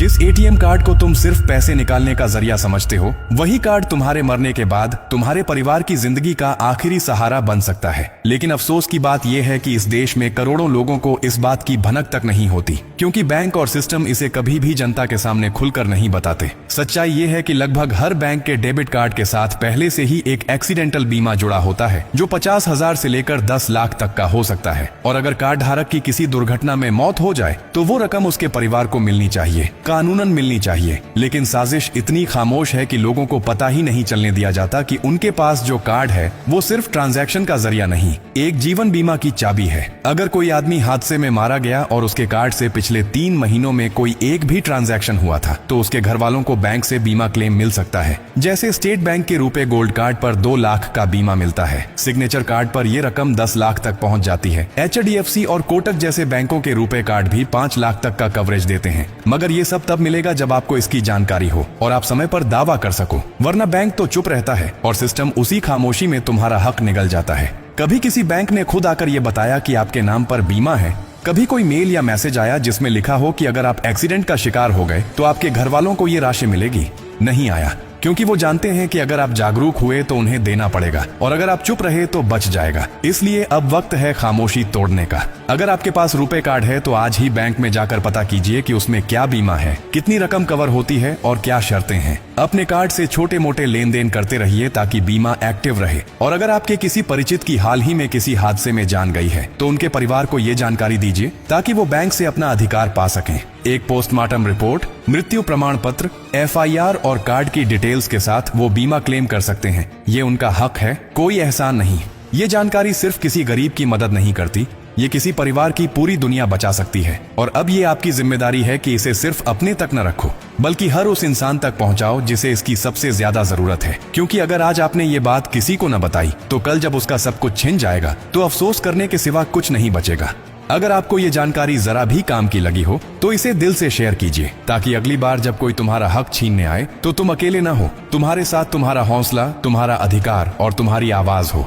जिस ATM card को तुम सिर्फ पैसे निकालने का जरिया समझते हो, वही कार्ड तुम्हारे मरने के बाद तुम्हारे परिवार की जिंदगी का आखिरी सहारा बन सकता है। लेकिन अफसोस की बात यह है कि इस देश में करोड़ों लोगों को इस बात की भनक तक नहीं होती, क्योंकि बैंक और सिस्टम इसे कभी भी जनता के सामने खुलकर नहीं बताते। सच्चाई ये है कि लगभग हर बैंक के डेबिट कार्ड के साथ पहले से ही एक एक्सीडेंटल बीमा जुड़ा होता है, जो 50,000 से लेकर 10 लाख तक का हो सकता है। और अगर कार्ड धारक की किसी दुर्घटना में मौत हो जाए तो वो रकम उसके परिवार को मिलनी चाहिए, कानूनन मिलनी चाहिए। लेकिन साजिश इतनी खामोश है कि लोगों को पता ही नहीं चलने दिया जाता कि उनके पास जो कार्ड है वो सिर्फ ट्रांजैक्शन का जरिया नहीं, एक जीवन बीमा की चाबी है। अगर कोई आदमी हादसे में मारा गया और उसके कार्ड से पिछले 3 महीनों में कोई एक भी ट्रांजैक्शन हुआ था, तो उसके घर वालों को बैंक से बीमा क्लेम मिल सकता है। जैसे स्टेट बैंक के रुपए गोल्ड कार्ड पर 2 लाख का बीमा मिलता है, सिग्नेचर कार्ड पर यह रकम 10 लाख तक पहुंच जाती है। HDFC और कोटक जैसे बैंकों के रुपए कार्ड भी 5 लाख तक का कवरेज देते हैं। मगर ये सब तब मिलेगा जब आपको इसकी जानकारी हो और आप समय पर दावा कर सको, वरना बैंक तो चुप रहता है और सिस्टम उसी खामोशी में तुम्हारा हक निगल जाता है। कभी किसी बैंक ने खुद आकर ये बताया कि आपके नाम पर बीमा है? कभी कोई मेल या मैसेज आया जिसमें लिखा हो कि अगर आप एक्सीडेंट का शिकार हो गए तो आपके घर वालों को ये राशि मिलेगी? नहीं आया, क्योंकि वो जानते हैं कि अगर आप जागरूक हुए तो उन्हें देना पड़ेगा और अगर आप चुप रहे तो बच जाएगा। इसलिए अब वक्त है खामोशी तोड़ने का। अगर आपके पास रुपए कार्ड है तो आज ही बैंक में जाकर पता कीजिए कि उसमें क्या बीमा है, कितनी रकम कवर होती है और क्या शर्तें हैं। अपने कार्ड से छोटे मोटे लेन देन करते रहिए ताकि बीमा एक्टिव रहे। और अगर आपके किसी परिचित की हाल ही में किसी हादसे में जान गई है तो उनके परिवार को ये जानकारी दीजिए ताकि वो बैंक से अपना अधिकार पा सकें। एक पोस्टमार्टम रिपोर्ट, मृत्यु प्रमाण पत्र, FIR और कार्ड की डिटेल्स के साथ वो बीमा क्लेम कर सकते हैं। ये उनका हक है, कोई एहसान नहीं। ये जानकारी सिर्फ किसी गरीब की मदद नहीं करती, ये किसी परिवार की पूरी दुनिया बचा सकती है। और अब ये आपकी जिम्मेदारी है कि इसे सिर्फ अपने तक न रखो, बल्कि हर उस इंसान तक पहुंचाओ जिसे इसकी सबसे ज्यादा जरूरत है। क्योंकि अगर आज आपने ये बात किसी को न बताई तो कल जब उसका सब कुछ छिन जाएगा तो अफसोस करने के सिवा कुछ नहीं बचेगा। अगर आपको ये जानकारी जरा भी काम की लगी हो तो इसे दिल से शेयर कीजिए, ताकि अगली बार जब कोई तुम्हारा हक छीनने आए तो तुम अकेले ना हो। तुम्हारे साथ तुम्हारा हौसला, तुम्हारा अधिकार और तुम्हारी आवाज हो।